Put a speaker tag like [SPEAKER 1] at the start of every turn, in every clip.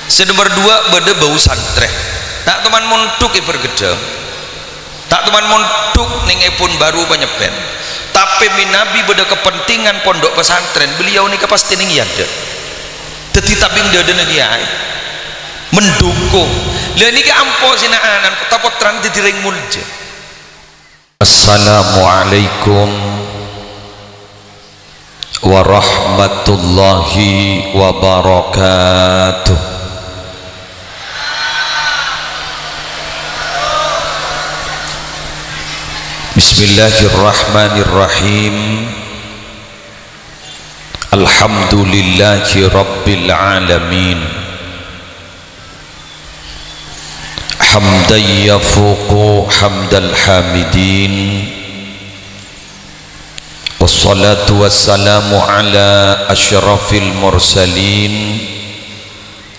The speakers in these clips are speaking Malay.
[SPEAKER 1] Senomor dua beda bau santren tak teman montuk bergedang tak teman montuk ningepun baru penyepen tapi minabi beda kepentingan pondok pesantren beliau ini pasti ning ada tetapi dia ada kiai mendukung lah niki ampo sinaanan potran didiring mulja. Assalamualaikum warahmatullahi wabarakatuh. Bismillahirrahmanirrahim. Alhamdulillahi rabbil alamin. Hamdan yafuqu hamdal hamidin. Wassalatu wassalamu ala asyrafil mursalin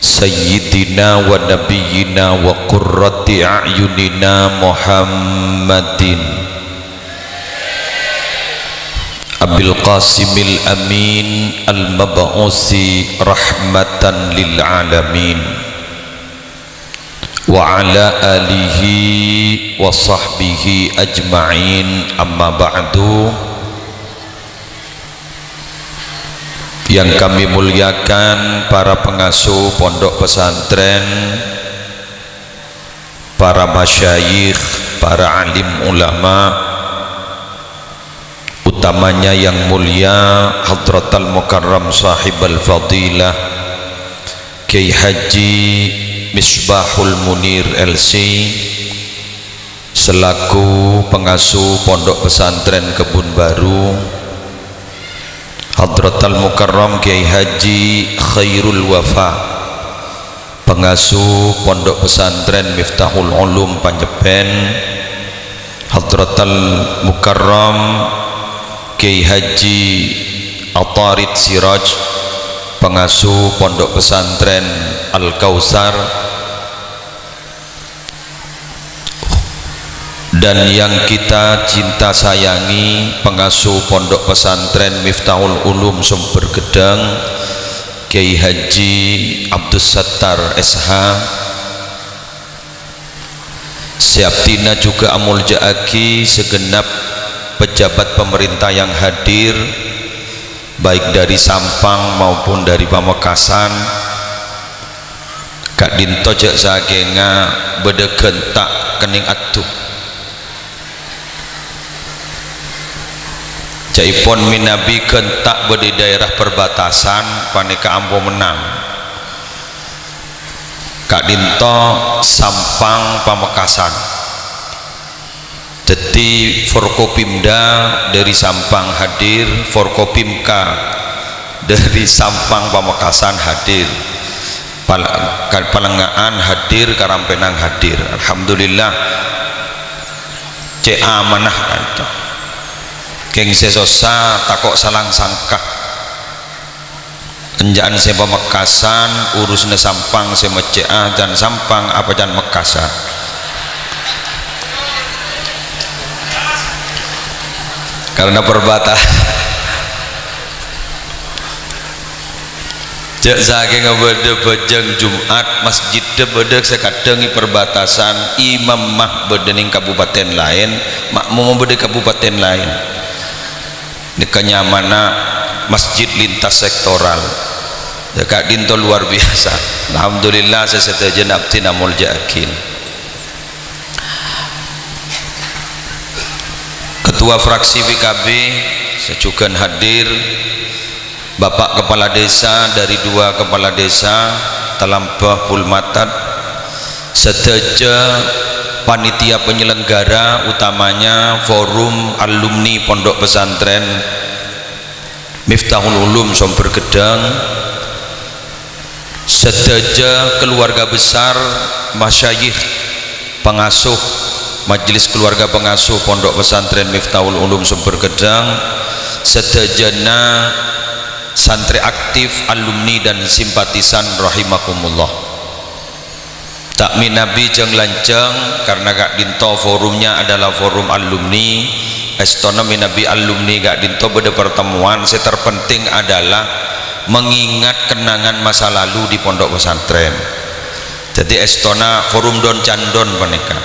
[SPEAKER 1] sayyidina wa nabiyyina wa qurrati a'yunina Muhammadin Abil Qasimil Amin al-mab'usi rahmatan lil alamin wa ala alihi wa sahbihi ajma'in, amma ba'du. Yang kami muliakan para pengasuh pondok pesantren, para masyayikh, para alim ulama, utamanya yang mulia Hadratal Mukarram Sahib Al-Fadilah Kiai Haji Misbahul Munir LC selaku pengasuh pondok pesantren Kebun Baru, Hadratal Mukarram Kiai Haji Khairul Wafa pengasuh pondok pesantren Miftahul Ulum Panjepen, Hadratal Mukarram Kiai Haji Atarid Siraj pengasuh pondok pesantren Al-Kausar, dan yang kita cinta sayangi pengasuh pondok pesantren Miftahul Ulum Sumber Gedang Kiai Haji Abdus Sattar SH. Siaptina juga amuljaaki segenap pejabat pemerintah yang hadir baik dari Sampang maupun dari Pamekasan. Kak Dinto jak sagenga beda gentak kening atuh jaipon minabi gentak beda daerah perbatasan paneka ampo menang. Kak Dinto Sampang Pamekasan, jadi Forkopimda dari Sampang hadir, Forkopimka dari Sampang Pamekasan hadir, Palengaan hadir, Karampenang hadir. Alhamdulillah CA manah kanto Keng sesosa takok salang sangkah enjaan se Pamekasan urusne Sampang se CA dan Sampang apa dan Mekasan. Karena perbatasan jak saking beda bejeng Jumat masjid beda sekadengi perbatasan imam mah beda ning kabupaten lain, makmum beda kabupaten lain. Di kenyamana masjid lintas sektoral. Kak Dinto luar biasa. Alhamdulillah sesedajan abdi namul jaakin. Ketua fraksi PKB sejugan hadir, Bapak Kepala Desa dari 2 Kepala Desa Talambah Pulmatat, sedaja panitia penyelenggara utamanya Forum Alumni Pondok Pesantren Miftahul Ulum Sumber Gedang, sedaja keluarga besar masyayikh pengasuh Majelis Keluarga Pengasuh Pondok Pesantren Miftahul Ulum Sumber Gedang, sedajana santri aktif, alumni dan simpatisan rahimakumullah. Tak minabi jeng lanceng karena Kak Dinto forumnya adalah forum alumni, estono minabi alumni Kak Dinto pada pertemuan. Yang terpenting adalah mengingat kenangan masa lalu di pondok pesantren. Jadi estona forum don candon panika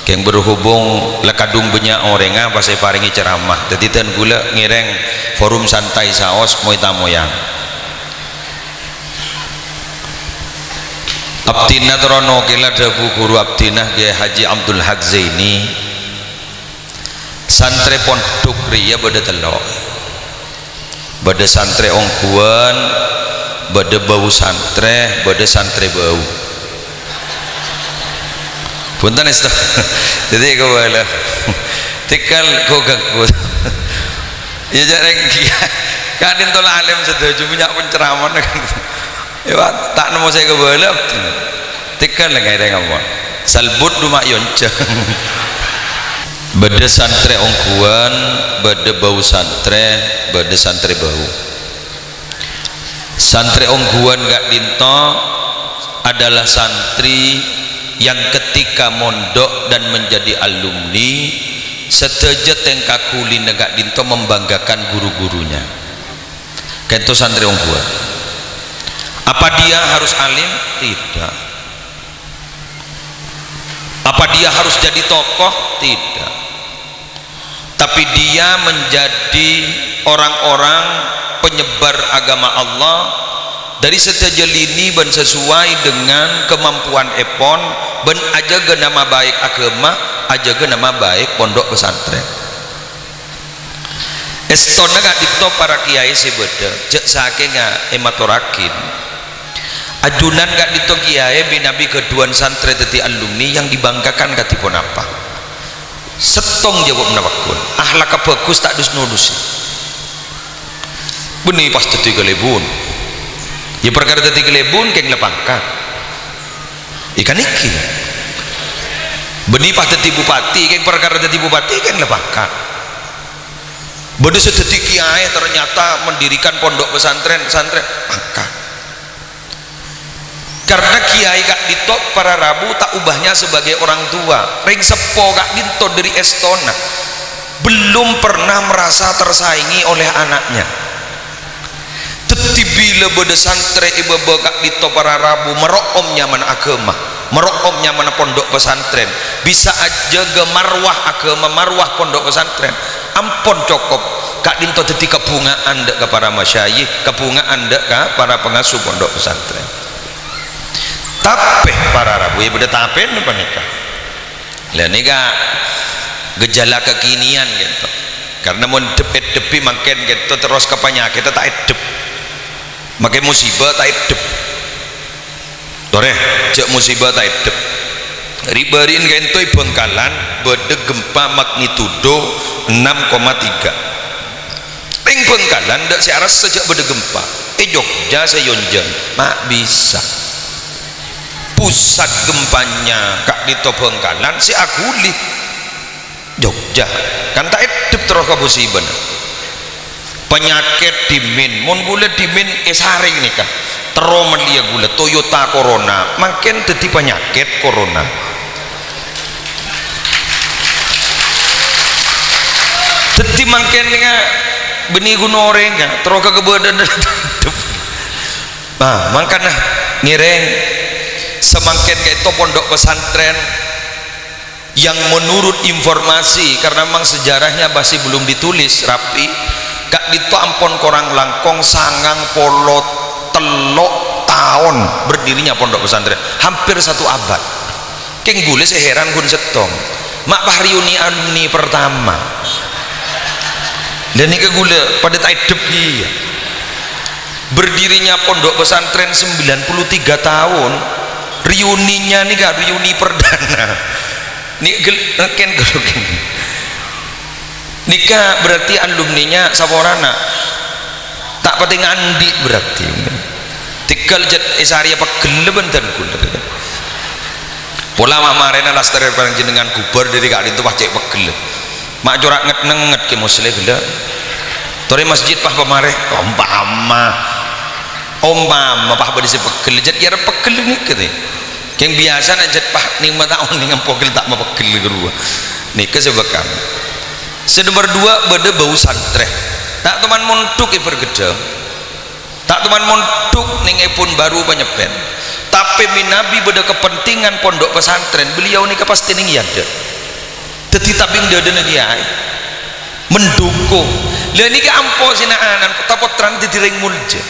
[SPEAKER 1] yang berhubung lekadung banyak orang pas saya paringi ceramah. Jadi ten gula ngireng forum santai saos moita moyang abdinah terono kila dabu guru abdinah Kiai Haji Abdul Haq Zaini santre pondok ria bada telok bada santre ongkuan bada bau santre bada santre bau punten itu jadi kau bala tikal kau ganggu ya jarang kadin tolak alim setuju punya penceraman kan ya tak nemu saya kebala tikal lagi ada kamu salbut rumah yonca bada santre ongkuan bada bau santre bada santre bau santri ongkuan gak dinto adalah santri yang ketika mondok dan menjadi alumni seteja tengkakuli negak dinto membanggakan guru-gurunya kento santri ongkuan. Apa dia harus alim? Tidak. Apa dia harus jadi tokoh? Tidak. Tapi dia menjadi orang-orang penyebar agama Allah dari seteja lini dan sesuai dengan kemampuan epon ben aja ge nama baik agama aja ge nama baik pondok pesantren estona gak dito para kiai sebeda jek saking ematurakin ajunan gak dito kiai binabi keduan santri teti alumni yang dibanggakan katipun apa setong jawab menapakun ahlak bagus tak dus-nudus benih pas teti kelebun ya perkara tadi kelebun keng lepangkan ikan iki benih pas tadi bupati keng perkara tadi bupati keng lepangkan benih sedeti kiai ternyata mendirikan pondok pesantren angkat karena kiai kak dito para rabu tak ubahnya sebagai orang tua ring sepo kak dito dari estona belum pernah merasa tersaingi oleh anaknya. Tetibila beda santre iba bakak dito para rabu merokom nyaman agama merokom nyaman pondok pesantren bisa aja ge marwah agama marwah pondok pesantren ampun cokop kak dinto teti kebungaan dek ke para masyayikh kebungaan dek ke para pengasuh pondok pesantren tapi para rabu ya beda tapen apa nikah lah nikah gejala kekinian gitu karena mau depet-depi makin gitu terus ke penyakit tak edep makai musibah tak hidup tore cek musibah tak hidup ribarin gentoi Bengkalan beda gempa magnitudo 6,3 ring Bengkalan ndak searas sejak beda gempa Jogja seyonjan mak bisa pusat gempanya kak dito Bengkalan si aguli Jogja kan tak hidup terus ke musibah penyakit dimin mon gula dimin esare ini kan teromen dia gula Toyota Corona makin jadi penyakit Corona jadi makin dengan benih gunung orang kan terus ke kebedan nah makanya ngireng semakin kayak itu pondok pesantren yang menurut informasi karena memang sejarahnya masih belum ditulis rapi kak dito ampon korang langkong sangang polot telok tahun berdirinya pondok pesantren hampir 1 abad keng gule seheran gun setong mak pahriuni alumni pertama dan ini ke gule pada tak hidup dia berdirinya pondok pesantren 93 tahun reuninya nih gak reuni perdana nih ken nikah berarti alumninya saborana tak penting andi berarti tikal jet esaria pegel benten kula pola marena laster panjenengan gubar dari kali itu pacek pegel mak corak nget ke muslim gila tore masjid pah pamare ompama pah badisi pegel jet kira pegel nikah yang biasa jet pah ning mataun ning pegel tak mau pegel gerua nikah sebekam senomor 2 beda bau santre tak teman montuk bergedel tak teman mondok ning pun baru penyepen tapi minabi beda kepentingan pondok pesantren beliau ni pasti ning ada dadi tabing dede negiai mendukung lha niki ampo sinaanan potran didiring mulja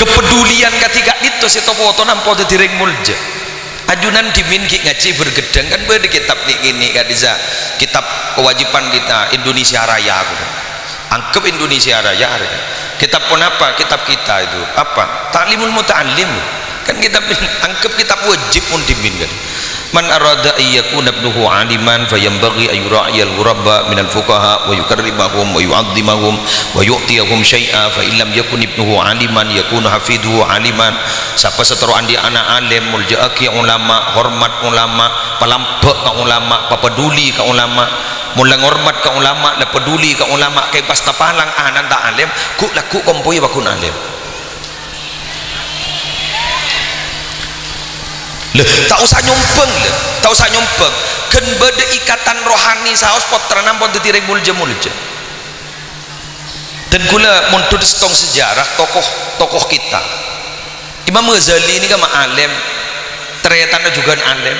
[SPEAKER 1] kepedulian ketika itu si topoto nampo didiring mulja ajunan dimin ki ngaji bergedang kan beda kitab ini kan bisa kitab kewajiban kita Indonesia Raya aku anggap Indonesia Raya kitab pun apa kitab kita itu apa ta'limul muta'allim kan kita anggap kitab wajib pun dimin kan man arada ayyakuna ibnuhu aliman fayambaghi ayyura'iyal ghuraba minal fuqaha wa yukarrimahum wa yu'azzimahum wa yu'tiyahum syai'a fa illam yakun ibnuhu aliman yakunu hafidhuhu aliman siapa seteruan dia anak alim mulja'aki ulama hormat ulama palambek ka ulama papeduli ka ulama mulang hormat ka ulama la peduli ka ulama kay pasta palang anan ta alim ku laku kompoy wa kun alim leh tak usah nyumpeng leh tak usah nyumpeng kan beda ikatan rohani saos potranam pon ditireng mulja dan kula muntut setong sejarah tokoh kita Imam Ghazali ini kan alim ternyata juga alim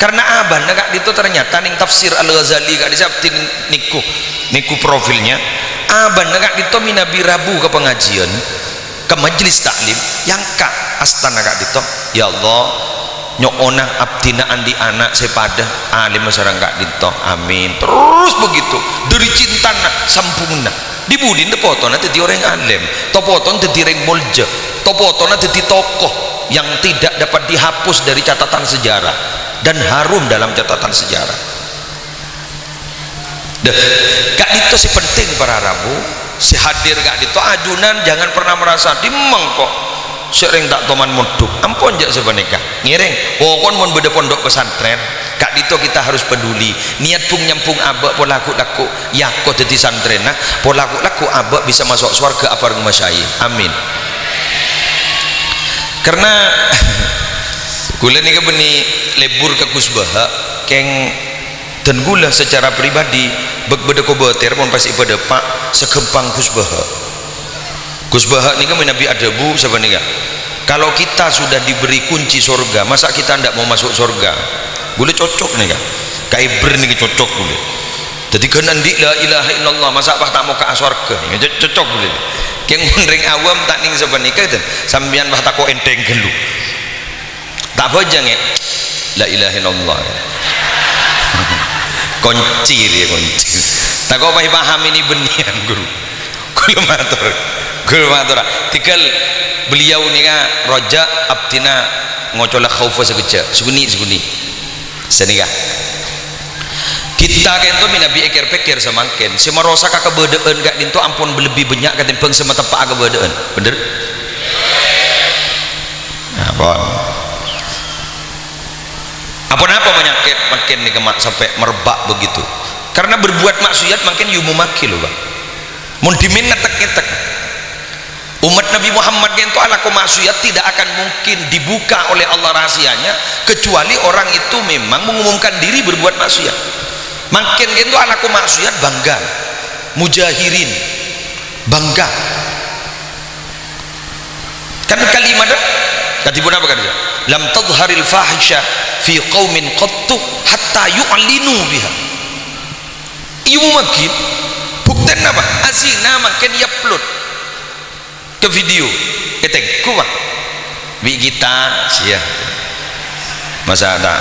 [SPEAKER 1] karena abah nak itu ternyata ning tafsir Al-Ghazali gak disabtin niku profilnya abah nak itu minabi rabu ke pengajian ke majelis taklim yang kak astana gak itu ya Allah nyokona abdina andi anak sepada alim masyarakat dito amin terus begitu dari cintana sampungna dibudin tepotona jadi orang alim topoton jadi orang mulja topotona jadi tokoh yang tidak dapat dihapus dari catatan sejarah dan harum dalam catatan sejarah gak itu sih penting para rabu si hadir gak itu ajunan jangan pernah merasa dimeng kok sering tak toman mondok ampun jak sebenarnya ngiring pokon mun beda pondok pesantren kak dito kita harus peduli niat pung nyampung abak polaku laku yakko dadi santrena polaku laku abak bisa masuk surga apa rumah masyayikh amin karena gula nih beni lebur ke kusbaha keng dan gula secara pribadi beda kobater pun pasti pada pak sekempang kusbaha ini kan Nabi adabu sebenarnya kalau kita sudah diberi kunci surga masa kita tidak mau masuk surga boleh cocok nih kan kaiber nih cocok boleh jadi kan nanti la ilaha illallah masa apa tak mau ke surga cocok boleh yang menring awam tak ning sebenarnya kan sambian bah tak kau enteng gelu tak apa aja nge la ilaha illallah kunci dia kunci tak kau paham ini benian guru Gulmatur tinggal beliau ni kan roja abdina ngocola khaufa sekejap seguni senika kita kan tu minabi ekir-pekir semangkin si merosa ka kebedaan gak dintu ampun lebih banyak ketimbang sama tempat kebedaan bener apa penyakit makin ni kemak sampai merebak begitu karena berbuat maksiat makin yumu maki loh bang mun dimin ngetek umat Nabi Muhammad yang itu ala maksiat tidak akan mungkin dibuka oleh Allah rahasianya kecuali orang itu memang mengumumkan diri berbuat maksiat makin itu ala maksiat bangga mujahirin bangga kan kalimat katipun apa kan lam tadharil fahisha fi qaumin qattu hatta yu'linu biha ibu makin bukten apa azina makin upload ke video keteng kuat bi kita sia masa tak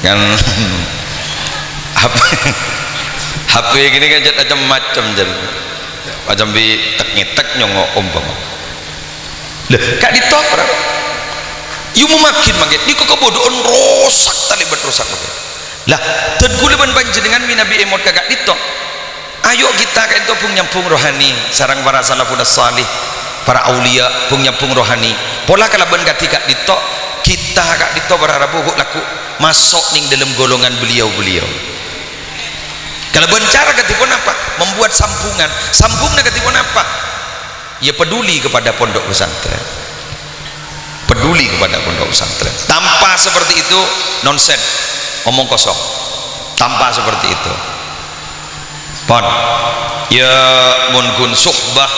[SPEAKER 1] kan HP gini kan macam macam bi tek nyongo umpama lah kak ditoprak you mau makin di kebodohan rosak tali berusak lah dan guleban panjenengan minabi emot kagak ditop ayo kita kan itu pun nyampung rohani sarang para salafun salih para aulia pun nyampung rohani pola kalaban ketika ditok kita kak ditok berharap laku masuk ning dalam golongan beliau kalaban cara ketipun apa membuat sambungnya ketipun apa ya peduli kepada pondok pesantren tanpa seperti itu nonsen omong kosong tanpa seperti itu pon ya mun kun suhbah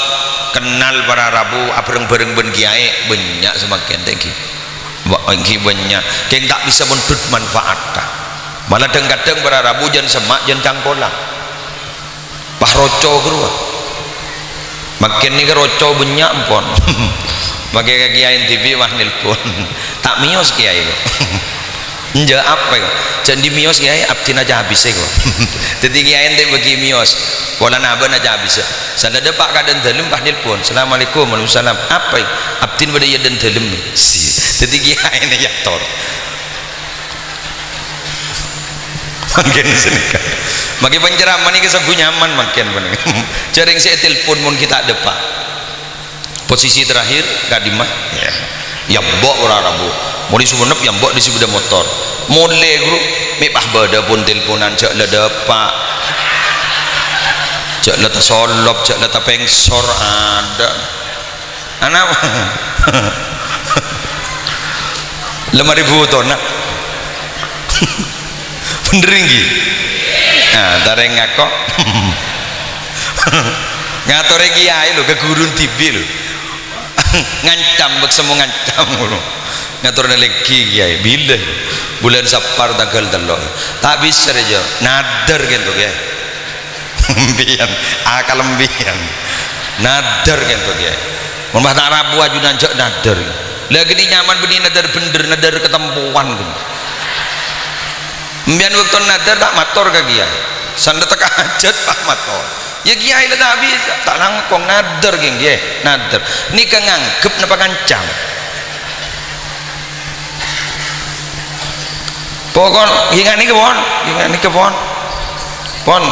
[SPEAKER 1] kenal para rabu bareng-bareng ben kiai banyak semakin tinggi banyak yang tak bisa mendut manfaat malah kadang-kadang para rabu jan semak jan cangkola pah roco keruah makin ni roco banyak pun pakai kiai TV wah nelpon tak mios kiai kok enggak apa kok jadi mios kiai abdin aja habis kok jadi kiai ente bagi mios pola naban aja habis sana ada pak kadan dalam pak nelpon assalamualaikum waalaikumsalam apa abdin pada ya dan dalam si jadi kiai ini ya tor makin senika bagi penceramah ini kesagu nyaman makin jaring saya telepon mun kita ada pak posisi terakhir kadimah ya mbok ora rabu mau di Sumenep ya mbok di sepeda motor mulai guru mipah bada pun teleponan cak lada pak cak lada solop cak lada pengsor ada anak 5.000 ton nak bener ini nah tareng ngakok ngatore kiai lho ke gurun TV lho ngancam beksemu ngancam lho ngatur lagi kiai bila bulan Sapar tanggal 3 tak bisa aja nadar gitu ya mbiyan akal mbiyan nadar gitu ya mun bah tak rabu ajunan jak nadar lagi ni nyaman beni nadar bener nadar ketempuan gitu mbiyan waktu nadar tak mator ke kiai sanda teka hajat pak mator ya kiai lah tak bisa tak langkong nadar geng kiai nadar ni kan nganggep napa ngancam pokok hingga ni ke pon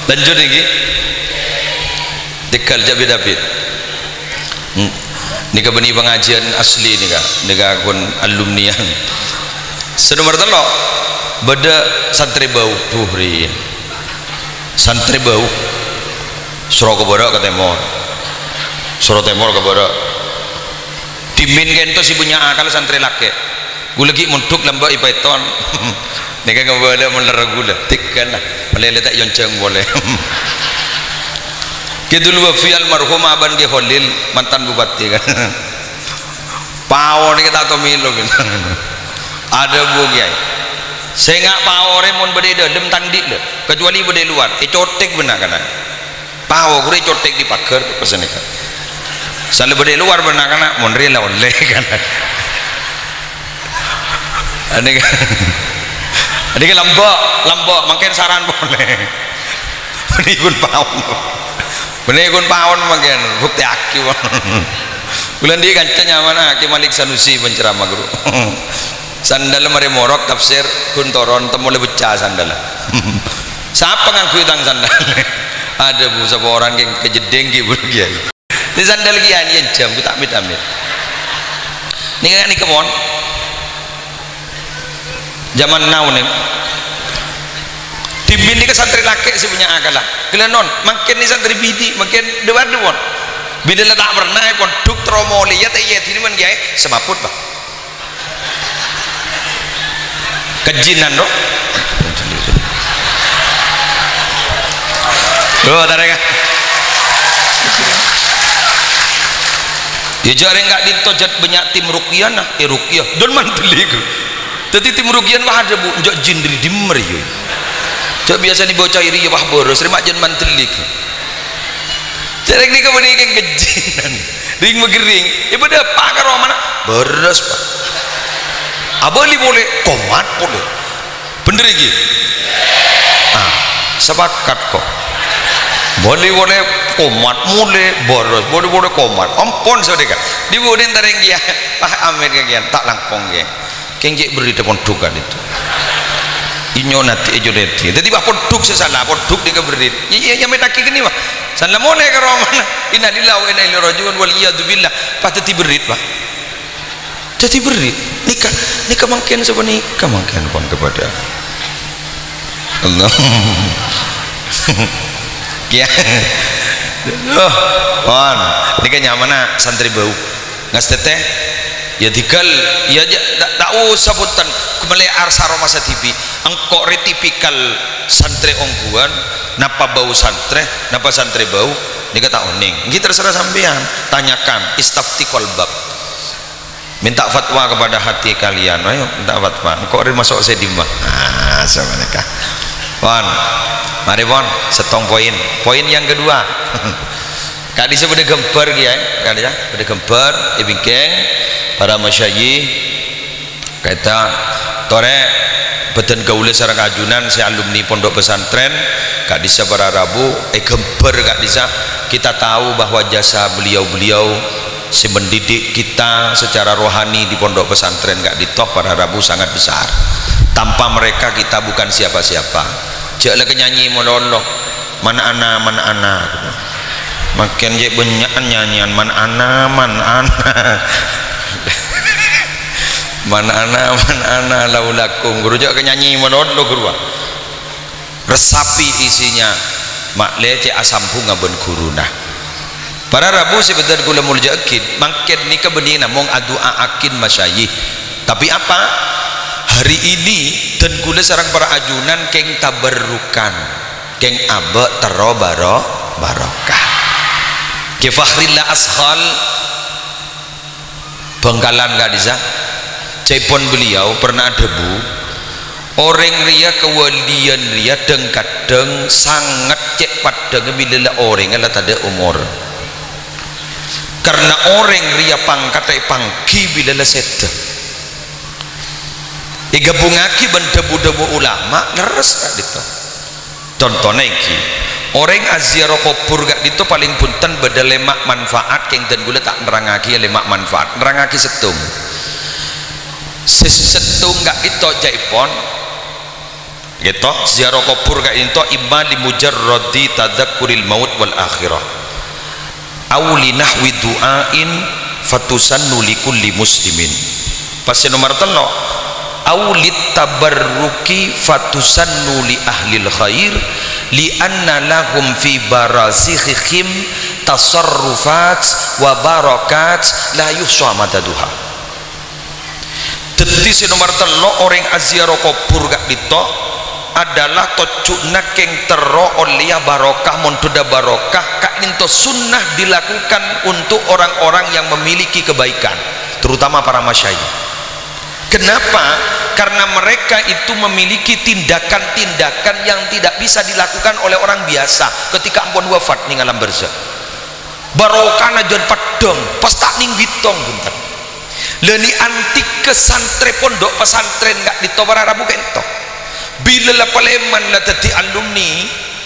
[SPEAKER 1] lanjut lagi dekal Jabi David ni ke beni pengajian asli ni ka kun alumni senomor telok beda santri bau buhri santri bau suruh ke barak ke temor suruh temor ke barak dimin kento si punya akal santri laki gue lagi munduk lambak ipaiton nega kebada meler gula tikkan lah melele tak yonceng boleh kidul wafi almarhum aban ke Khalil mantan bupati kan pawon kita atau milo ada bu kiai saya nggak pawore mun bede dalam tangdik le kecuali bede luar cotek benar kan pawo gue cotek di pagar pesan kan selalu bede luar benar kan mun rela oleh kan ini kan lambok makin saran boleh benikun pawon makin bukti aki bulan dia kancanya mana Ki Malik Sanusi penceramah guru sandal mari morok tafsir kuntoron temu lebih pecah sandal siapa ngaku tang sandal ada bu sapa orang yang kejedeng gitu kiai di sandal kiai yang jam kita amit ini kan ini kemon zaman now nih timbin ini ke santri laki sih punya akal lah kelenon makin ni santri bidi makin dewar bila tak pernah kon duk tromoli ya teh ini man kiai semaput bah kejinan dok loh tarik ya jarang nggak ditojat banyak tim rukian nah rukiah don manteli ke jadi tim rukian wah ada bu njok jin dari dimmer yo cak biasa nih bocah iri wah boros remak jen manteli ke jarang ni kau ni kan kejinan ring megering ibu dah pak karo mana boros pak abali boleh komat boleh bener lagi sepakat kok boleh komat mulai boros boleh komat ampun saudara dibunin taring dia Pak Amir kagian tak langkong ge kenjek berita pun dukan itu inyo nanti ejo nanti jadi bah poduk sesalah poduk dia berit iya yang metaki gini mah salah mone ke romana innalillahi wa inna ilaihi rajiun wal iyadu billah patati berit bah jadi berit nikah mungkin sebenarnya nikah mungkin pun kepada Allah ya pon nikah nyaman santri bau ngas teteh ya dikal ya tak usah punten kembali arsaro masa TV engkok retipikal santri ongguan napa bau santri napa santri bau ini kata oning ini terserah sampean tanyakan istafti kolbab minta fatwa kepada hati kalian ayo minta fatwa engkok masuk sedimah sama mereka pon mari pon setong poin yang kedua kak disa pada gembar ya kak disa pada gembar ibingkeng para masyayikh kata tore beten gaule sareng ajunan si alumni pondok pesantren kak disa para rabu gembar kak disa kita tahu bahwa jasa beliau-beliau si mendidik kita secara rohani di pondok pesantren kak ditoh para rabu sangat besar. Tanpa mereka kita bukan siapa-siapa. Janganlah kenyanyi monolog mana ana makin je banyak nyanyian man ana laulakum guru jak nyanyi monolog guru resapi isinya mak lece asampung ngaben guru nah para rabu sebentar kula mulja akid makin ni kebening namung adua akin masyayikh tapi apa hari ini dan kula sareng para ajunan keng tabarrukan keng abe tero barokah ke fakhrillah ashal Bangkalan gak bisa cepon beliau pernah debu orang ria kewalian ria kadang sangat cek padang bila orang ala tada umur karena orang ria pangkat pangki bila sedeh digabungake ben debu-debu ulama leres gak gitu contohnya iki orang aziarah kubur gak itu paling punten beda lemak manfaat yang dan gula tak nerangaki lemak manfaat nerangaki setung setung gak itu jaipon gitu ziarah kubur gak itu imma li mujarradi tadzakuril maut wal akhirah awli nahwi du'ain fatusannu likulli muslimin pasti nomor telo awlit tabarruki fatusannu li ahlil khair li anna lahum fi barazikhim tasarrufat wa barakat la yuhsa madaduha dadi nomor telo orang aziarah kubur gak dito adalah tocukna keng tero olia barokah montoda barokah kak ninto sunnah dilakukan untuk orang-orang yang memiliki kebaikan terutama para masyayikh. Kenapa? Karena mereka itu memiliki tindakan-tindakan yang tidak bisa dilakukan oleh orang biasa ketika ampun wafat ning alam barzakh. Barokah najon padang, pas tak ning bitong bunten. Leni antik ke santri pondok pesantren gak ditobara rabu kento. Bila la paleman la dadi alumni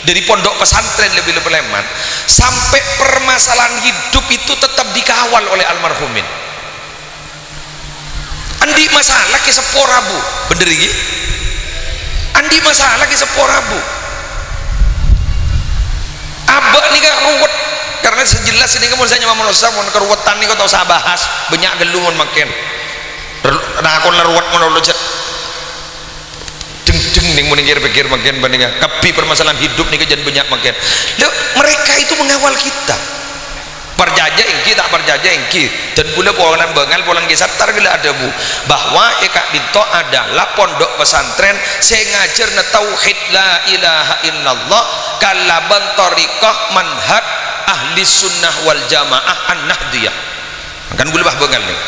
[SPEAKER 1] dari pondok pesantren lebih paleman sampai permasalahan hidup itu tetap dikawal oleh almarhumin. Andi masalah ke seporabu bener iki andi masalah ke seporabu abak nih kan ruwet karena sejelas ini kamu saya mau nusa mau keruwetan nih kau tahu saya bahas banyak gelungan makin nah aku leruwet mau lojat jeng nih mau pikir makin bandingnya tapi permasalahan hidup nih kejadian banyak makin mereka itu mengawal kita perjaja ingki tak perjaja ingki dan pula polangan bengal polang gesatar gila ada bu bahwa eka dito adalah pondok pesantren saya ngajar na tauhid la ilaha illallah kalaban tariqah manhaj ahli sunnah wal jamaah an-nahdiyah kan gula bah bengal nih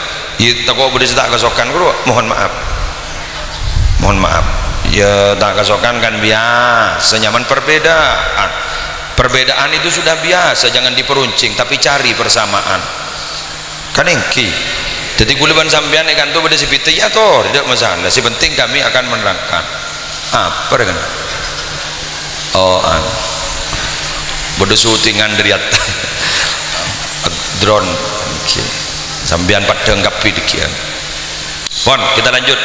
[SPEAKER 1] itu kok boleh tak kasokan bro mohon maaf ya tak kasokan kan biasa nyaman perbedaan itu sudah biasa jangan diperuncing tapi cari persamaan kan engki jadi kuliban sampean kan tuh pada si piti ya toh tidak masalah si penting kami akan menerangkan apa dengan bodoh syutingan dari atas drone okay. Sampean padang kapi dikian pon kita lanjut.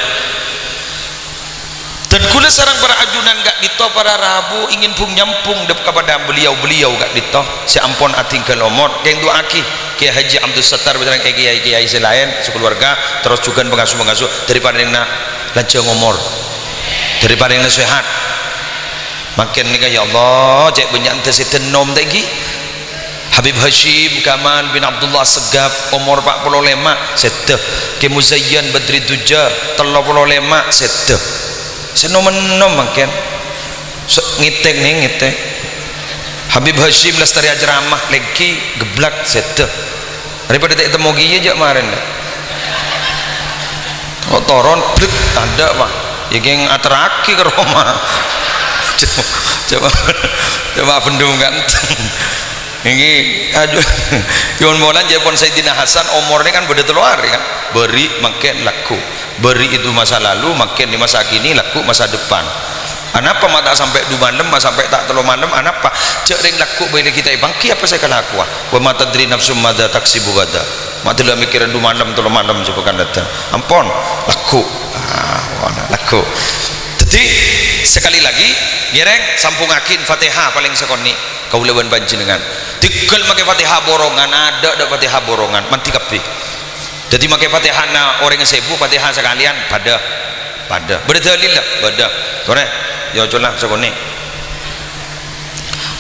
[SPEAKER 1] Dan kula sarang para ajunan gak dito para rabu ingin pun nyampung kepada beliau-beliau gak dito si ampun atinggal omor keng doaki Kiai Haji Abdul Sattar betul kiai selain sekeluarga terus juga pengasuh daripada yang nak lanjut ngomor daripada yang sehat makin nikah ya Allah cek banyak ente si tenom tadi Habib Hashim Kamal bin Abdullah Segaf umur 45 sedeh. Ki Muzayyan Badri Duja 35 sedeh. Senomen-nom makin ngitek nih ngitek. Habib Hashim Lestari Ajramah lagi geblak sedeh. Daripada tak temu giye aja kemarin. Kok toron blek ada Pak. Ya geng atraki ke Roma. Coba bendung ganteng. Ini aduh yon molan Japon Sayyidina Hasan umurnya kan beda teluar kan, beri makin laku, beri itu masa lalu makin di masa kini laku masa depan. Anapa mata sampai 2 malam sampai tak telu malam anapa cek ring laku bagi kita bangki apa saya kena aku wa mata dri nafsum madza taksibu gada mati lah mikiran 2 malam 3 malam coba kan datang ampun laku laku. Jadi sekali lagi ngereng sampungakin Fatihah paling sekoni kaulawan panjenengan tigel make Fatihah borongan ada Fatihah borongan manti kabeh. Jadi make Fatihah na orang sebu Fatihah sekalian pada berdalil lah pada sore ya colah sekoni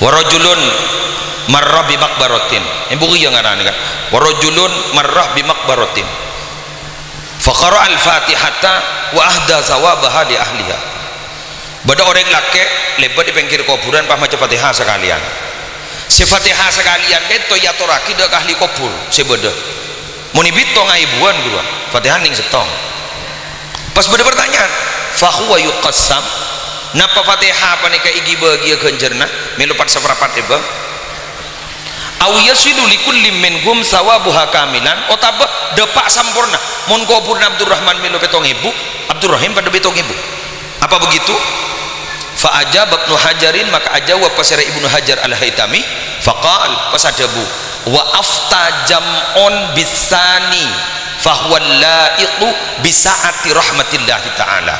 [SPEAKER 1] warajulun marrah bi maqbaratin ibu yang ngaran kan warajulun marrah bi maqbaratin faqara al-fatihata wa ahda sawabaha di ahliha. Bada orang laki lebat di pinggir kuburan pas maca Fatihah sekalian. Si Fatihah sekalian itu ya toraki dak ahli kubur sebeda. Muni bito ngaibuan guru. Fatihah ning setong. Pas beda pertanyaan, fa huwa yuqassam. Napa Fatihah panika igi bagia genjerna melupat seperapat iba. Aw yasidu likulli minhum sawabuha kamilan otabah depak sampurna. Mun kubur Abdurrahman melu petong ibu, Abdurrahim pada betong ibu. Apa begitu? Fa'ajab Ibnu Hajarin maka ajawab pasara Ibnu Hajar al-Haytami faqal pasadabu wa afta jam'un bisani fahuwa la'iqu bisaati rahmatillahi ta'ala.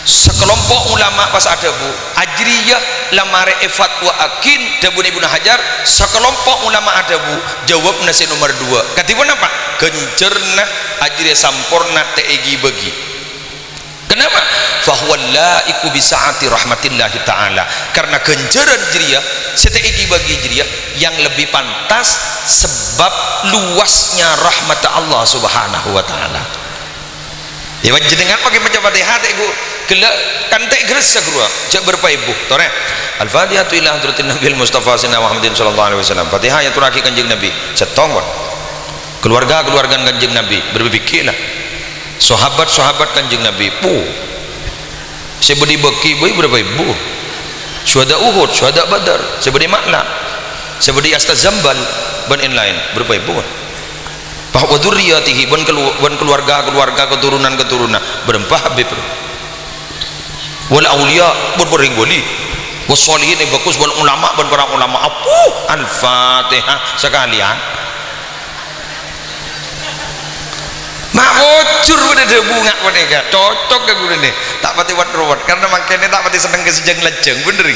[SPEAKER 1] Sekelompok ulama pasadabu ajriyah lamare fatwa akin dabun Ibnu Hajar sekelompok ulama adabu jawab nasi nomor 2 katipun apa gencerna ajriyah sampurna teegi bagi. Kenapa? Fahuwa la'iku bisaati rahmatillahi ta'ala karena genjeran jiriah seteigi bagi jiriah yang lebih pantas sebab luasnya rahmat Allah subhanahu wa ta'ala. Ya jenengan pakai baca Fatihah ibu gelak kan tak gerasa guru jak berpa ibu tore al-fatihatu ila hadratin nabil mustafa sayyidina Muhammadin sallallahu alaihi wasallam. Fatihah yang turaki kanjeng Nabi setong keluarga kanjeng Nabi berpikirlah sahabat kanjeng Nabi sebudi beki boy berapa ibu syuhada Uhud syuhada Badar sebudi makna sebudi astazambal ban lain berapa ibu bahwa dzurriyyatihi ban keluarga keturunan berempah habib wal auliya berbering wali wassalihin bagus wal ulama ban para ulama al-Fatihah sekalian mak bocor pada bunga pada cocok ke guru nih tak pati wat karena makanya tak pati seneng kesejeng lejeng bener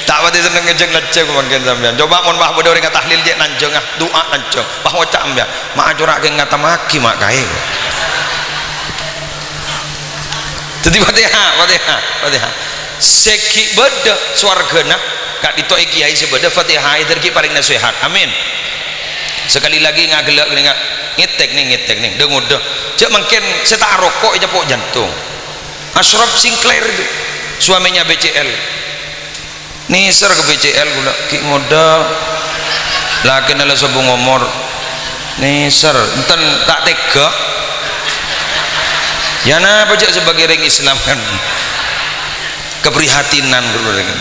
[SPEAKER 1] tak pati seneng kesejeng lejeng makanya sampean coba mon bah pada orang tahlil je nanjeng doa nanjeng bah wacak ambil mak acurak ke ngata maki mak kae jadi Fatihah seki beda swargana kak dito kiai sebeda Fatihah terki paling nasihat amin. Sekali lagi ngagelak ngitek nih dengar dah cak mungkin saya tak rokok aja pok jantung. Ashraf Sinclair itu suaminya BCL nisar ke BCL gula ki ngoda laki nala sabung ngomor nisar enten tak tega ya na pajak sebagai orang Islam kan keprihatinan dulu dengan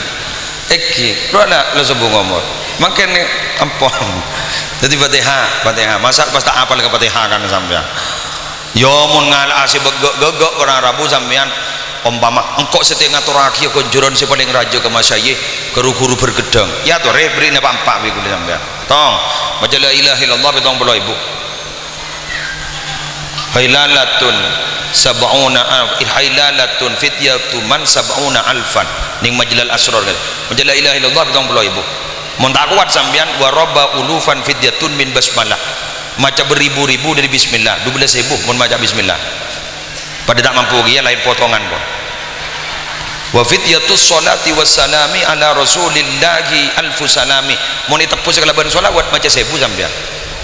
[SPEAKER 1] eki lu ada la sabung ngomor makanya ampun. Jadi Fatihah masa pas tak apal ke Fatihah kan sampean yo mun ngalah si begok orang Rabu sampean umpama engkau setengah turaki konjuran si paling raja ke masyayikh guru-guru bergedang ya tuh beri napa empat minggu sampean tong baca la ilaha illallah betong puluh ibu hailalatun hailalatun fityatu man sab'una alfan ning majlal asrar baca la ilaha illallah betong puluh ibu mun tak kuat sampean waraba ulufan fidyatun min basmalah maca beribu-ribu dari bismillah 12.000 mun maca bismillah pada tak mampu dia lain potongan pun wa fityatus sholati wassalami ala rasulillahi alfu salami. Mun ditepus kalaban sholawat maca 1000 sampean,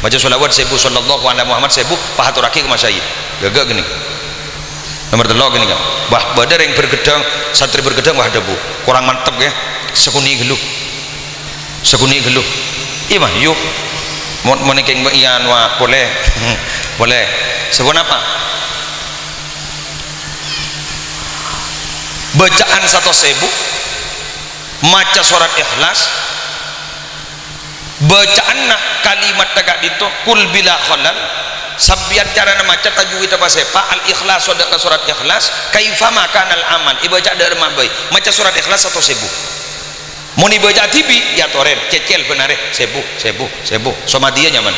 [SPEAKER 1] maca sholawat 1000 sallallahu alaihi Muhammad 1000 pahaturake ke masayid gagak gini. Nomor 3 gini kan bah badar yang bergedang santri bergedang wah debu kurang mantep ya sekuni geluh iya mah yuk mau nekeng ian wah boleh boleh sebut apa bacaan 1.000 maca surat Ikhlas bacaan nak kalimat tagak dito kul bila khalal sambian cara maca tajwid apa sepa al ikhlas sodaka surat Ikhlas kaifa makanal amal ibaca dari mabai maca surat Ikhlas 1.000 mun ibaca tibi ya toren cecel benare 1000 sama dia nyaman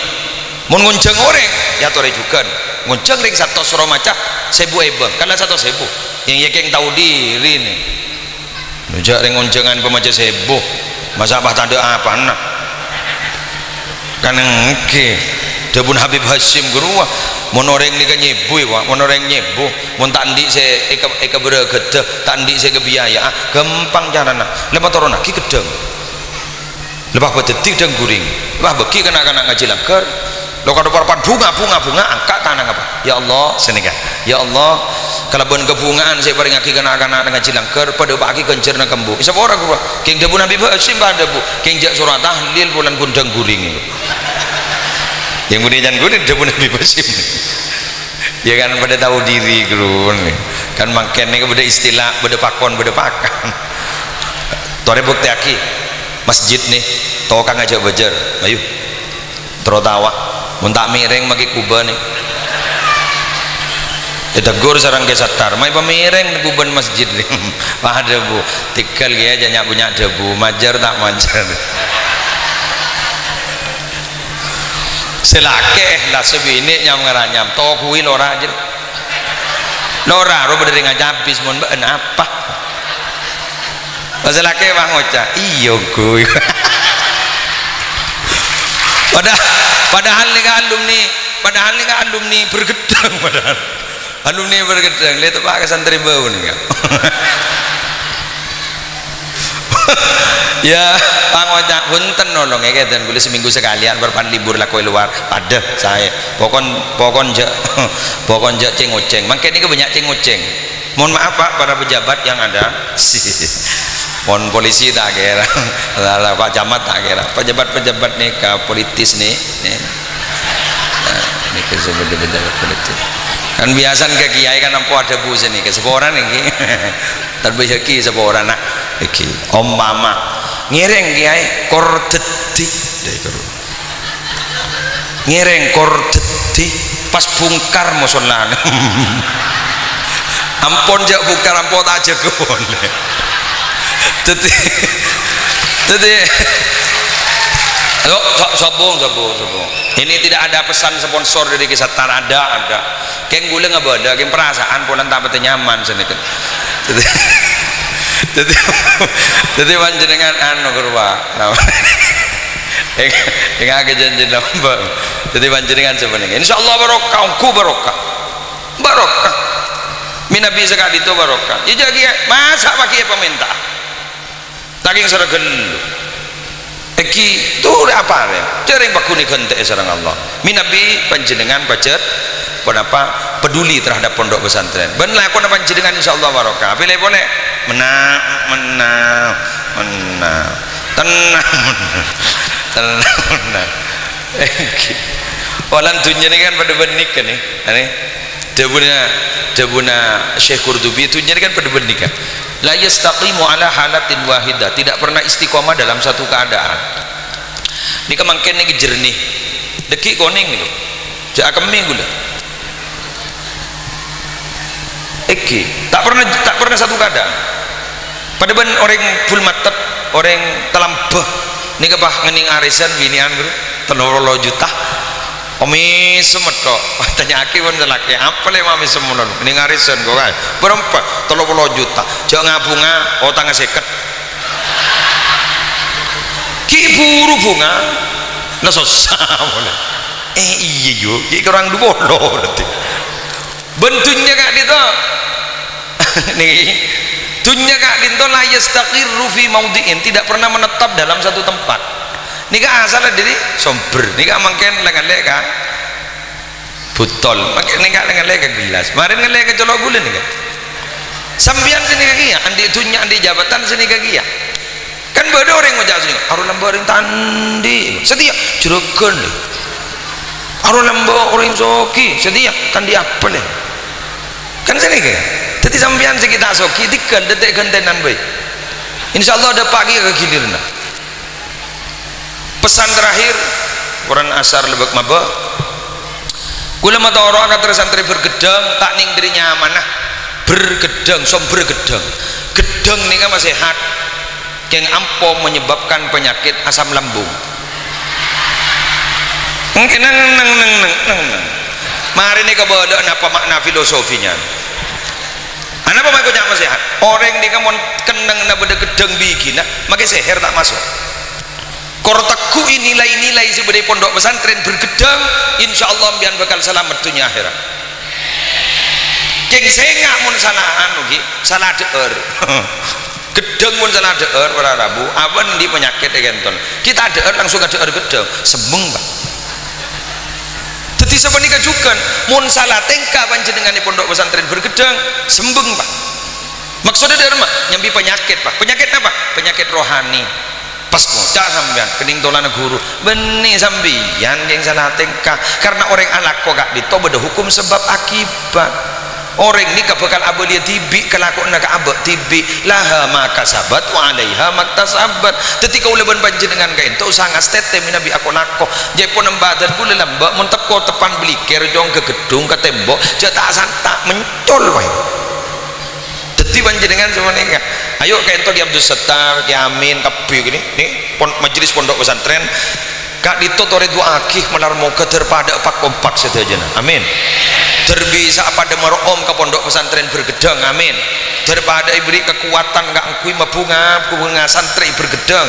[SPEAKER 1] mun ngunceng orang ya tore juga ngunceng ring 1 surah maca 1000 ebeng karena 1.000 yang yekeng tahu diri nih nujak ring nguncengan pemaca 1000 masa apa tanda apa nak kan engke debun Habib Hashim guru monoreng ni kan nyebu wa monoreng nyebu mun tandi se eka beregede tandi se kebiaya gampang carana lepas turun lagi gedeng lepas bedetik dan guring lepas bagi kena-kena ngaji langgar lo kada parapan bunga angkat tangan apa ya Allah senika ya Allah kalau bon kebungaan saya paring aki kena-kena ngaji langgar pada bagi kencer na kembu isa ora guru king debun Habib Hashim pada bu king jak surat tahlil bulan gundang guring yang kemudian gue udah punya Hashim ya kan pada tahu diri guru kan makanya pada istilah pada pakan tore bukti aki masjid nih tau kang aja bajar ayo terotawa muntak miring maki kuba nih ya tegur sarang kesatar mai pemireng kuban masjid nih wah debu tikal ya aja punya debu majar tak majar selake lah sebini nyam ngeranyam tau kui lora aja lora ro berdiri ngajabis mon ben apa selake bang ngoca iyo kui padahal nih alumni bergedang padahal alumni bergedang lihat pak santri bau nih kan ya pangocak punten nolong ya dan boleh seminggu sekalian berpan libur lah kue luar ada saya pokon jak ceng-uceng makanya ini banyak ceng-uceng mohon maaf pak para pejabat yang ada mohon polisi tak kira pak camat tak kira pejabat nih ke politis nih ini ke pejabat politis kan biasa ke kiai kan nampu ada bus ini ke seorang ini terbejaki seorang nak iki om mama ngireng kiai kordeti ngireng kordeti pas bungkar musolan ampun jak bungkar ampun aja gon jadi sobong ini tidak ada pesan sponsor dari kisah tar ada keng gula nggak ada keng perasaan pulang tak betul nyaman sini kan jadi panjenengan anu kurwa enggak kejanji lambang jadi panjenengan sebenarnya insyaallah barokah ungku barokah minabi sekali itu barokah ya jadi masa pakai pemerintah taking seragel iki tuh apa ya dereng bakuni gente sareng Allah minabi panjenengan bajet kenapa peduli terhadap pondok pesantren ben lakon panjenengan insyaallah barokah boleh menang tenang walan dunia ini kan pada benik kan nih debuna Syekh Qurtubi itu jadi kan pada benik kan la yastaqimu ala halatin wahidah tidak pernah istiqomah dalam satu keadaan ini kemangken ini jernih deki koning itu jak keming gula tak pernah satu keadaan pada ben orang full matep orang telambah ini kebah ngening arisan binian bro 30 juta omi semet kok tanya aki pun lelaki apa le mami semono ngening arisan kok kan berempat 30 juta jauh ngabunga otang seket ki buru bunga nah susah boleh iya yuk ki orang dua berarti bentuknya kak itu nih dunya kak dinto la yastaqirru fi maudhi'in, tidak pernah menetap dalam satu tempat. Nika asal diri somber, nika mangken lengan-lengan kak butol, nika lengan-lengan ke gelas, kemarin ngelek ke colok bulan nika sambian sini kaki ya, andi dunya andi jabatan sini kaki ya, kan beda orang ngajak sini, aru lambo orang tandi, setia juragan deh, aru lambo orang soki, setia kan di apa deh, kan sini kaya, jadi sambian sekitar soki, tiga detik gentenan baik, insya Allah ada pagi ke gilirna. Pesan terakhir, Quran asar lebek maba, kula mata orang kata santri bergedang, tak ning dirinya amanah. Bergedang, bergedang, gedang ini kan masih sehat, yang ampo menyebabkan penyakit asam lambung. Mungkin mari ini kebawa apa makna filosofinya? Apa makanya masih sehat? Orang ini kan kenang na beda gedang bikin, makai seher tak masuk. Korteku nilai-nilai sebagai pondok pesantren bergedang, insya Allah biar bakal selamat dunia akhirat. Keng sengak mun salah anu ki salah deur gedeng mun salah deur para rabu awan di penyakit kenton kita deur langsung ke deur gedeng sembung Pak. Dadi sabenika juga mun salah tengka panjenengan di pondok pesantren bergedeng sembung Pak. Maksudnya deur mah nyambi penyakit Pak. Penyakit apa? Penyakit rohani. Pas ngocak sampean kening tolana guru benih sambian yang salah tengka karena orang anak kok gak ditoba ada hukum sebab akibat. Orang ini bakal abad dia tibi kelakon nak abad tibi laha maka sabat wa alaiha maktasabat. Ketika uleban panjenengan kain tu sangat tete minabi aku nako jepon embadan pula lambak menteko tepan beliker jong ke gedung ke tembok jatah santak mencol wae. Jadi panjenengan semuanya ayo kain tu ki Abdul Settar ki Amin kapi gini nih majelis pondok pesantren kak ditotore dua akih menar moga terpada pak kompak saja amin. Terbisa pada merom ke pondok pesantren bergedang amin. Daripada ibri kekuatan gak ngkui mabunga santri bergedang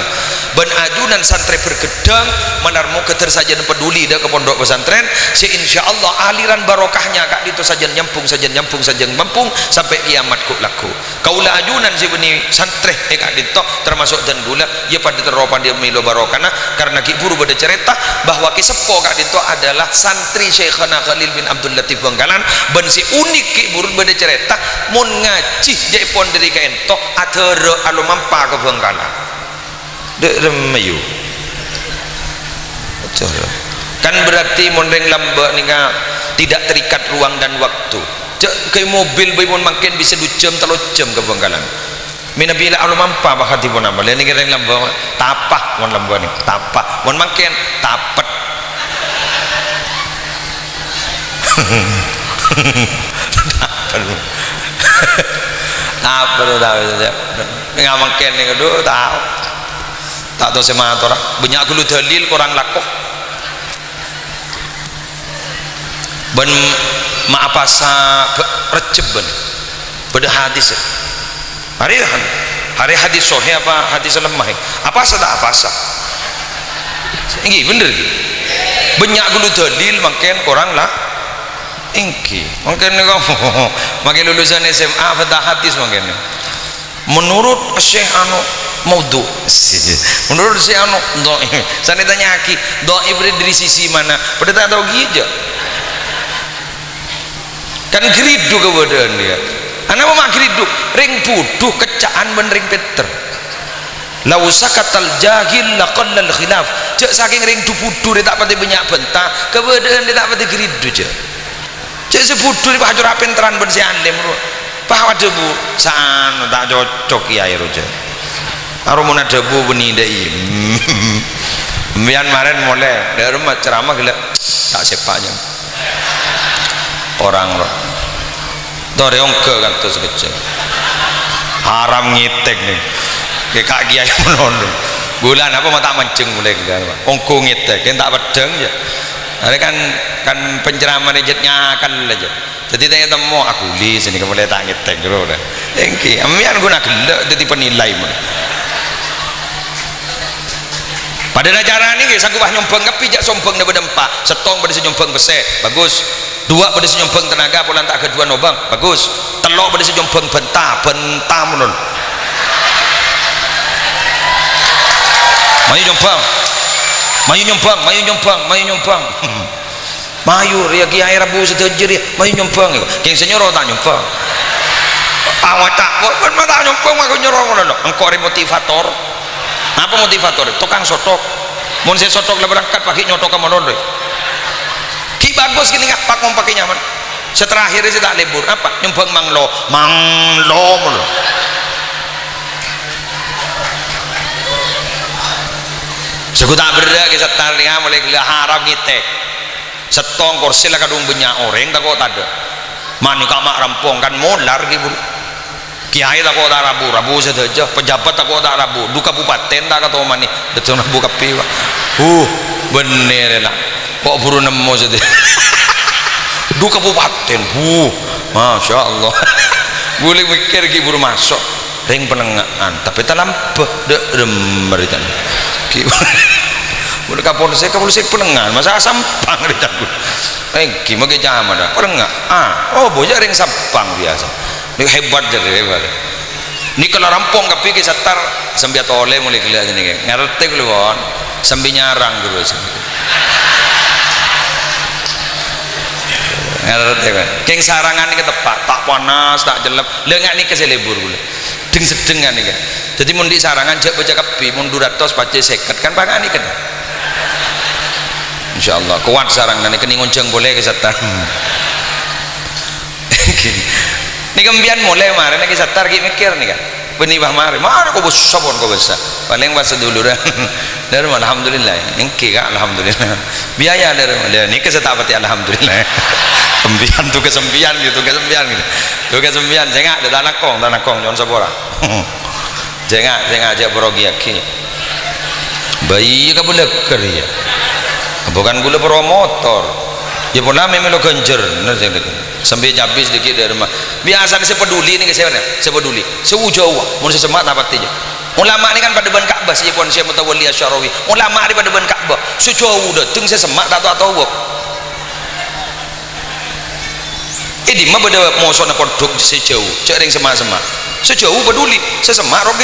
[SPEAKER 1] ben ajunan santri bergedang menarmu keter saja peduli dah ke pondok pesantren si insyaallah aliran barokahnya kak itu saja nyampung sampai kiamat ku laku kaulah ajunan si beni santri kak dito termasuk dan gula ya pada teropan dia milo barokana karena ki buru pada cerita bahwa ki sepo kak dito adalah santri Syekhana Khalil bin Abdul Latif Bangkalan ben si unik ki buru pada cerita mun ngaji jepon dari kain tok atero alo mampa ke Bangkalan dek remayu kan berarti mondeng lambak nika tidak terikat ruang dan waktu kayak mobil bayi makin bisa 2 jam 3 jam ke Bangkalan minabila alo mampa bahati pun apa lain nika lambak tapah mon lambak ni tapah mon makin tapet apa tu tahu saja nggak makan ni kedua tahu tak tahu sama orang banyak gulu dalil kurang laku ben maaf asa receben pada hadis hari hadis sahih apa hadis lemah apa asa tak apa asa ini bener banyak gulu dalil makan kurang lah ingki mungkin kamu makin lulusan SMA fatah hadis mungkin menurut Syekh anu maudhu menurut Syekh anu dhaif saya tanya aki dhaif dari sisi mana pada tak tahu gitu kan geridu kemudian dia anak mau geridu ring buduh kecaan ben ring peter lau sakatal jahil laqallal khilaf cek saking ring buduh dia tak pati banyak bentah kemudian dia tak pati geridu je cek sebudu ni pak rapin teran ben si alim pak debu saan tak cocok kiai roja arumuna debu beni dai mbian maren mulai dari rumah ceramah gila tak sepaknya orang roh doreong ke kata sekecil haram ngitek nih ke kak kiai menondong bulan apa mata mancing mulai gila ongko ngitek kan tak pedeng ya ada kan penceramah rejetnya akan aja jadi tanya temu aku li sini kamu lihat tangit tegro dah engki amian guna gelak jadi penilai mana pada acara ini sanggup nyombang tapi jak sombong dah berdempak setong pada senyombang besek bagus 2 pada senyombang tenaga pulang tak kedua nobang bagus telok pada sejompeng bentah menun mayu nyompang mayu ya kiai Rabu sedajer ya mayu nyompang keng senyoro tak nyompang awak tak nyompang aku nyoro ngono engko motivator apa motivator tukang sotok mun saya sotok lah berangkat pakai nyotok ke monon ki bagus gini ngak pak pakai nyaman seterakhir saya tak libur apa nyompang manglo mono Suku tak berda kisah taringan mulai harap ngitek setong kursi lah kadung banyak orang tak kok tak ada mani kamak rampung kan molar gitu kiai tak kok tak rabu saja pejabat tak kok tak rabu du kabupaten tak kata mani betul rabu kapi bener lah kok buru nemu saja du kabupaten masya Allah boleh mikir ki buru masuk ring penengahan tapi tak lampah dek meritan boleh kapolsek penengan masa sampang di campur gimana zaman dah penengan bocah ring sampang biasa ini hebat jadi hebat ini kalau rampung tapi kisah tar sambil tole mulai kelihatan ini ngerti keluar sambil nyarang dulu ngerti kan keng sarangan ini ketepak tak panas tak jelek lengak ini keselebur deng sedengan nih kan jadi mundi sarangan jak baca kapi mundur atas baca seket kan pangan nih kan insyaallah kuat sarangan ini kini ngonceng boleh ke setar ini kembian mulai kemarin lagi setar kita mikir nih kan penibah mari mana kau besar pun kau besar paling bahasa dulu dah dari alhamdulillah engke kak alhamdulillah biaya dari mana ini kesetapati alhamdulillah kembian tu kesembian gitu jengak ada tanah kong jangan sabora jengak aja berogiaki bayi ka boleh kerja bukan gula promotor ya pun lama melo ganjer sampai habis sedikit dari rumah biasa saya peduli ni saya peduli seujawa mun sesemak dapat aja ulama ni kan pada ban Ka'bah saya pun saya mutawalli asyarawi ulama ni pada ban Ka'bah sejauh datang saya semak tak tahu ini mah pada mosok nak kodok sejauh cek ring semak sejauh peduli sesemak rok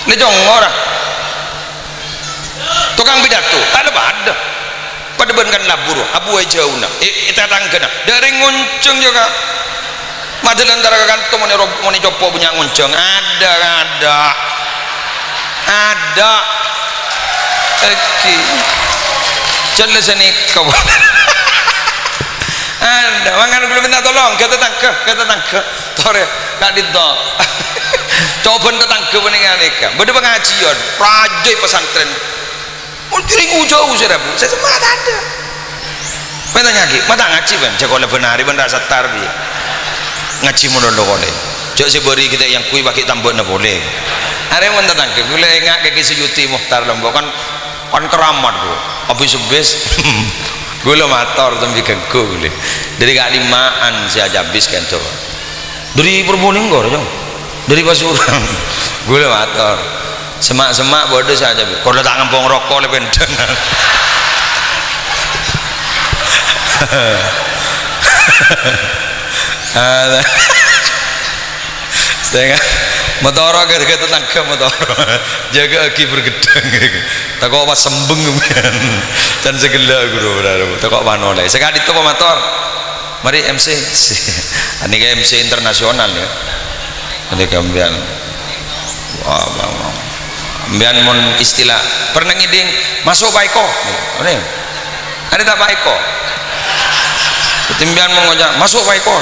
[SPEAKER 1] ni jong orang tukang pidato tak ada pada bankan labur abu jauh nak kita tangkena dari nguncung juga madel antara kantung moni copo punya nguncung ada jelas ini kau ada mangan belum minta tolong kita tangkap tore kak dito coba ketangkep peningan ika beda pengajian rajai pesantren mungkin jauh saya semua ada mana ngaji mata ngaji kan jagolah benari benar satar dia ngaji mudah boleh jauh si beri kita yang kui pakai tambah na boleh hari mana tangkep boleh ngak kaki sejudi muhtar lombok kan keramat bro habis gula motor tapi kengku boleh dari kalimaan saya habis kan tu dari Probolinggo dari Pasuruan gula motor semak bodoh saja kalau tak ngampung rokok lebih dengan saya motor kita tangkap motor jaga aki bergedang tak kau apa sembeng dan segala guru tak kau mana oleh sekali itu motor mari MC ini ke MC internasional ya ini kemudian ambian mon istilah pernah ngiding masuk Baiko ini ada tak Baiko ketimbian mau ngajak masuk Baiko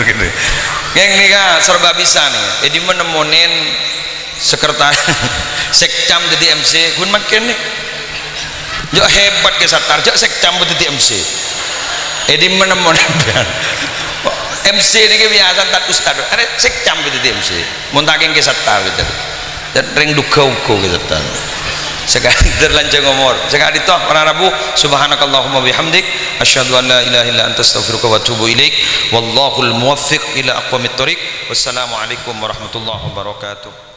[SPEAKER 1] gitu yang ini kan serba bisa nih jadi menemunin sekretaris sekcam jadi MC pun makin nih jauh hebat ke satar jauh sekcam jadi MC jadi menemunin MC ini kebiasaan tak ustad ada sekcam jadi MC muntakin ke satar gitu dan ring duka-uka gitu sekali terlanjang umur sekali toh para Rabu subhanakallahumma bihamdik asyhadu an la ilaha illa anta astaghfiruka wa atubu ilaik wallahul muwaffiq ila aqwamit thoriq wassalamu alaikum warahmatullahi wabarakatuh.